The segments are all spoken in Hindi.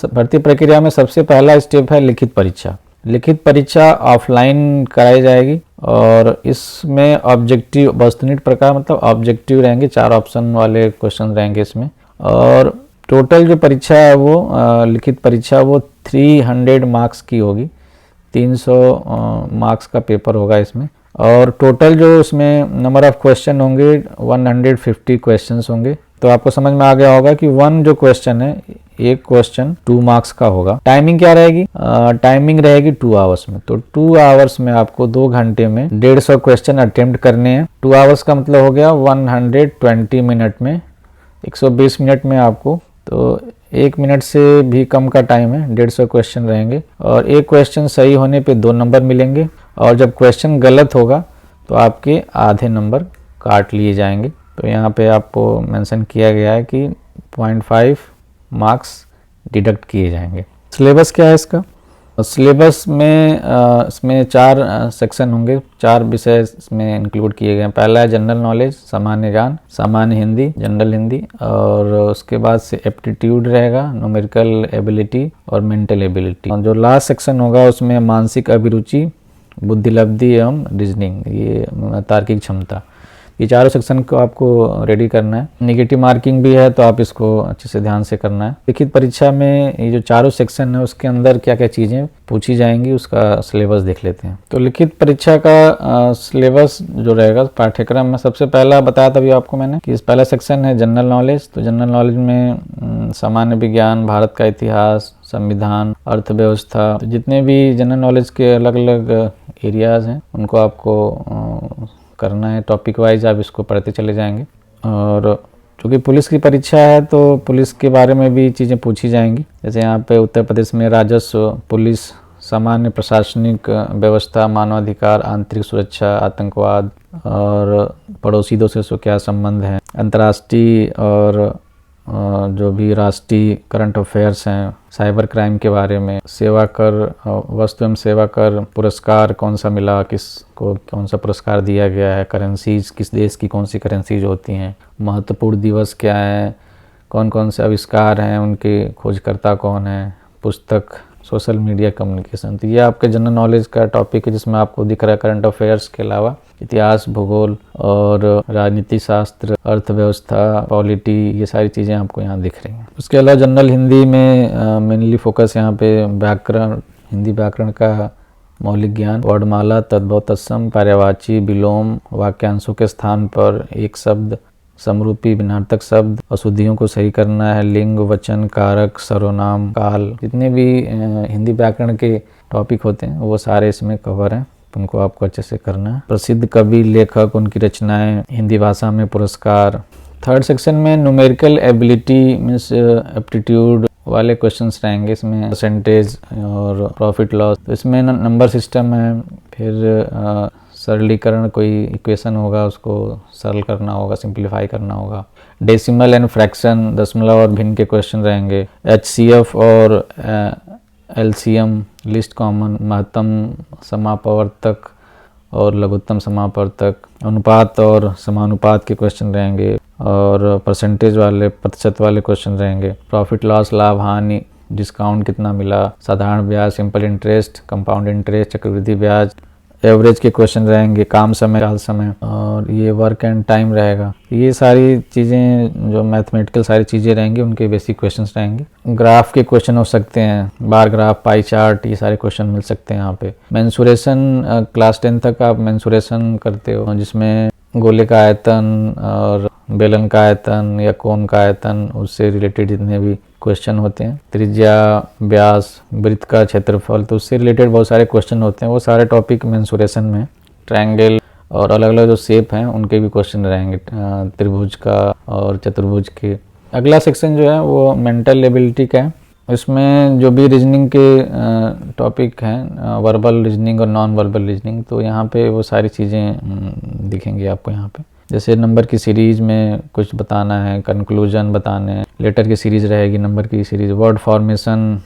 भर्ती प्रक्रिया में सबसे पहला स्टेप है लिखित परीक्षा। लिखित परीक्षा ऑफलाइन कराई जाएगी और इसमें ऑब्जेक्टिव वस्तुनिष्ठ प्रकार मतलब ऑब्जेक्टिव रहेंगे, 4 ऑप्शन वाले क्वेश्चन रहेंगे इसमें। और टोटल जो परीक्षा है वो लिखित परीक्षा वो 300 मार्क्स की होगी, 300 मार्क्स का पेपर होगा इसमें। और टोटल जो इसमें नंबर ऑफ क्वेश्चन होंगे 150 क्वेश्चंस होंगे। तो आपको समझ में आ गया होगा कि वन जो क्वेश्चन है, एक क्वेश्चन 2 मार्क्स का होगा। टाइमिंग क्या रहेगी? टाइमिंग रहेगी 2 आवर्स में। तो 2 आवर्स में आपको 2 घंटे में 150 क्वेश्चन अटेम्प्ट करने हैं। 2 आवर्स का मतलब हो गया 120 मिनट में 120 मिनट में आपको, तो 1 मिनट से भी कम का टाइम है, 150 क्वेश्चन रहेंगे। और एक क्वेश्चन सही होने पे 2 नंबर मिलेंगे और जब क्वेश्चन गलत होगा तो आपके आधे नंबर काट लिए जाएंगे। तो यहाँ पे आपको मेंशन किया गया है कि 0.5 मार्क्स डिडक्ट किए जाएंगे। सिलेबस क्या है इसका? सिलेबस में इसमें 4 सेक्शन होंगे, 4 विषय इसमें इंक्लूड किए गए हैं। पहला है जनरल नॉलेज, सामान्य ज्ञान, सामान्य हिंदी, जनरल हिंदी, और उसके बाद से एप्टीट्यूड रहेगा, न्यूमेरिकल एबिलिटी और मेंटल एबिलिटी। और जो लास्ट सेक्शन होगा उसमें मानसिक अभिरुचि, बुद्धिलब्धि एवं रीजनिंग, ये तार्किक क्षमता। ये चारों सेक्शन को आपको रेडी करना है। नेगेटिव मार्किंग भी है तो आप इसको अच्छे से ध्यान से करना है। लिखित परीक्षा में ये जो चारों सेक्शन है उसके अंदर क्या क्या चीज़ें पूछी जाएंगी उसका सिलेबस देख लेते हैं। तो लिखित परीक्षा का सिलेबस जो रहेगा पाठ्यक्रम में, सबसे पहला बताया था अभी आपको मैंने कि पहला सेक्शन है जनरल नॉलेज। तो जनरल नॉलेज में सामान्य विज्ञान, भारत का इतिहास, संविधान, अर्थव्यवस्था, तो जितने भी जनरल नॉलेज के अलग अलग एरियाज़ हैं उनको आपको करना है। टॉपिक वाइज आप इसको पढ़ते चले जाएंगे। और चूँकि पुलिस की परीक्षा है तो पुलिस के बारे में भी चीज़ें पूछी जाएंगी। जैसे यहाँ पे उत्तर प्रदेश में राजस्व, पुलिस, सामान्य प्रशासनिक व्यवस्था, मानवाधिकार, आंतरिक सुरक्षा, आतंकवाद और पड़ोसी देशों से क्या संबंध है, अंतर्राष्ट्रीय और जो भी राष्ट्रीय करंट अफेयर्स हैं, साइबर क्राइम के बारे में, सेवा कर, वस्तु एवं सेवा कर पुरस्कार कौन सा मिला, किसको कौन सा पुरस्कार दिया गया है, करेंसीज किस देश की कौन सी करेंसीज होती हैं, महत्वपूर्ण दिवस क्या है, कौन कौन से आविष्कार हैं, उनके खोजकर्ता कौन है, पुस्तक, सोशल मीडिया कम्युनिकेशन। तो ये आपके जनरल नॉलेज का टॉपिक है जिसमें आपको दिख रहा है करंट अफेयर्स के अलावा इतिहास, भूगोल और राजनीति शास्त्र, अर्थव्यवस्था, पॉलिटी, ये सारी चीज़ें आपको यहाँ दिख रही हैं। उसके अलावा जनरल हिंदी में मेनली फोकस यहाँ पे व्याकरण, हिंदी व्याकरण का मौलिक ज्ञान, वर्णमाला, तद्भव, तत्सम, पर्यायवाची, विलोम, वाक्यांशों के स्थान पर एक शब्द, समरूपी, भिन्नार्थक शब्द, अशुद्धियों को सही करना है, लिंग, वचन, कारक, सर्वनाम, काल, जितने भी हिंदी व्याकरण के टॉपिक होते हैं वो सारे इसमें कवर हैं। उनको आपको अच्छे से करना है। प्रसिद्ध कवि, लेखक, उनकी रचनाएं, हिंदी भाषा में पुरस्कार। थर्ड सेक्शन में न्यूमेरिकल एबिलिटी मीन्स एप्टीट्यूड वाले क्वेश्चंस रहेंगे। इसमें परसेंटेज और प्रॉफिट लॉस, तो इसमें नंबर सिस्टम है। फिर सरलीकरण, कोई इक्वेशन होगा उसको सरल करना होगा, सिंप्लीफाई करना होगा। डेसिमल एंड फ्रैक्शन, दशमलव और भिन्न के क्वेश्चन रहेंगे। HCF और LCM, लिस्ट कॉमन, महत्तम समापवर्तक और लघुत्तम समापवर्तक, अनुपात और समानुपात के क्वेश्चन रहेंगे। और परसेंटेज वाले, प्रतिशत वाले क्वेश्चन रहेंगे। प्रॉफिट लॉस, लाभ हानि, डिस्काउंट कितना मिला, साधारण ब्याज, सिंपल इंटरेस्ट, कंपाउंड इंटरेस्ट, चक्रवृद्धि ब्याज, एवरेज के क्वेश्चन रहेंगे। काम समय, काल समय, और ये वर्क एंड टाइम रहेगा। ये सारी चीज़ें जो मैथमेटिकल सारी चीज़ें रहेंगी उनके बेसिक क्वेश्चंस रहेंगे। ग्राफ के क्वेश्चन हो सकते हैं, बार ग्राफ, पाई चार्ट, ये सारे क्वेश्चन मिल सकते हैं यहाँ पे। मेंसुरेशन, क्लास 10 तक आप मेंसुरेशन करते हो जिसमें गोले का आयतन और बेलन का आयतन या कोन का आयतन, उससे रिलेटेड जितने भी क्वेश्चन होते हैं। त्रिज्या, व्यास, वृत्त का क्षेत्रफल, तो उससे रिलेटेड बहुत सारे क्वेश्चन होते हैं। वो सारे टॉपिक मेंसुरेशन में। ट्रायंगल और अलग अलग जो शेप हैं उनके भी क्वेश्चन रहेंगे, त्रिभुज का और चतुर्भुज के। अगला सेक्शन जो है वो मेंटल एबिलिटी का है। इसमें जो भी रीजनिंग के टॉपिक हैं, वर्बल रीजनिंग और नॉन वर्बल रीजनिंग, तो यहाँ पे वो सारी चीज़ें दिखेंगी आपको यहाँ पे। जैसे नंबर की सीरीज़ में कुछ बताना है, कंक्लूजन बताने हैं, लेटर की सीरीज़ रहेगी, नंबर की सीरीज़, वर्ड फॉर्मेशन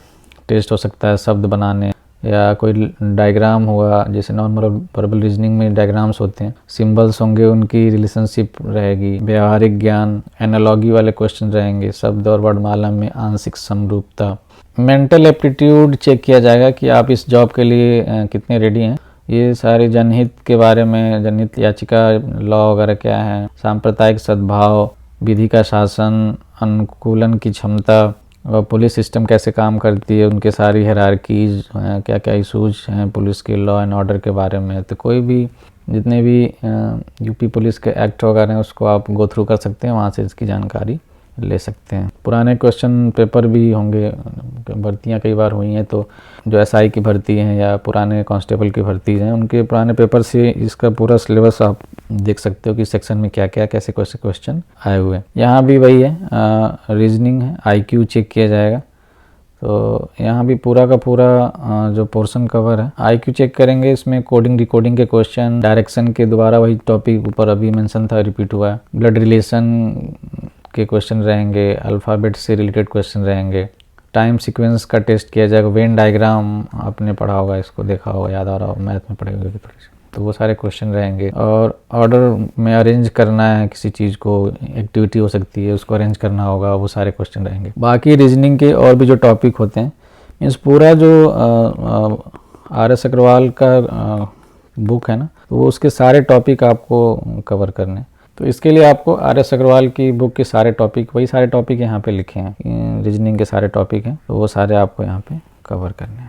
टेस्ट हो सकता है, शब्द बनाने, या कोई डायग्राम हुआ, जैसे नॉर्मल वर्बल रीजनिंग में डायग्राम्स होते हैं, सिंबल्स होंगे, उनकी रिलेशनशिप रहेगी, व्यवहारिक ज्ञान, एनालॉगी वाले क्वेश्चन रहेंगे, शब्द और वर्णमाला में आंशिक समरूपता। मेंटल एप्टीट्यूड चेक किया जाएगा कि आप इस जॉब के लिए कितने रेडी हैं। ये सारे जनहित के बारे में, जनहित याचिका लॉ वगैरह क्या है, सांप्रदायिक सद्भाव, विधि का शासन, अनुकूलन की क्षमता, और पुलिस सिस्टम कैसे काम करती है, उनके सारी हायरार्कीज, क्या क्या इशूज हैं पुलिस के, लॉ एंड ऑर्डर के बारे में। तो कोई भी जितने भी यूपी पुलिस के एक्ट वगैरह हैं उसको आप गो थ्रू कर सकते हैं, वहाँ से इसकी जानकारी ले सकते हैं। पुराने क्वेश्चन पेपर भी होंगे, भर्तियां कई बार हुई हैं, तो जो एसआई की भर्ती हैं या पुराने कांस्टेबल की भर्ती हैं, उनके पुराने पेपर से इसका पूरा सिलेबस आप देख सकते हो कि सेक्शन में क्या क्या कैसे कैसे क्वेश्चन आए हुए हैं। यहाँ भी वही है, रीजनिंग है, आईक्यू चेक किया जाएगा। तो यहाँ भी पूरा का पूरा जो पोर्शन कवर है, आईक्यू चेक करेंगे। इसमें कोडिंग डिकोडिंग के क्वेश्चन, डायरेक्शन के दोबारा वही टॉपिक ऊपर अभी मेंशन था, रिपीट हुआ है, ब्लड रिलेशन के क्वेश्चन रहेंगे, अल्फ़ाबेट से रिलेटेड क्वेश्चन रहेंगे, टाइम सीक्वेंस का टेस्ट किया जाएगा, वेन डायग्राम आपने पढ़ा होगा, इसको देखा होगा, याद आ रहा होगा, मैथ में पढ़े हुए थोड़े से, तो वो सारे क्वेश्चन रहेंगे। और ऑर्डर में अरेंज करना है किसी चीज़ को, एक्टिविटी हो सकती है, उसको अरेंज करना होगा, वो सारे क्वेश्चन रहेंगे। बाकी रीजनिंग के और भी जो टॉपिक होते हैं, मीन्स पूरा जो RS अग्रवाल का बुक है ना, तो वो उसके सारे टॉपिक आपको कवर करने। तो इसके लिए आपको RS अग्रवाल की बुक के सारे टॉपिक, वही सारे टॉपिक यहाँ पे लिखे हैं, रीजनिंग के सारे टॉपिक हैं, तो वो सारे आपको यहाँ पे कवर करने हैं।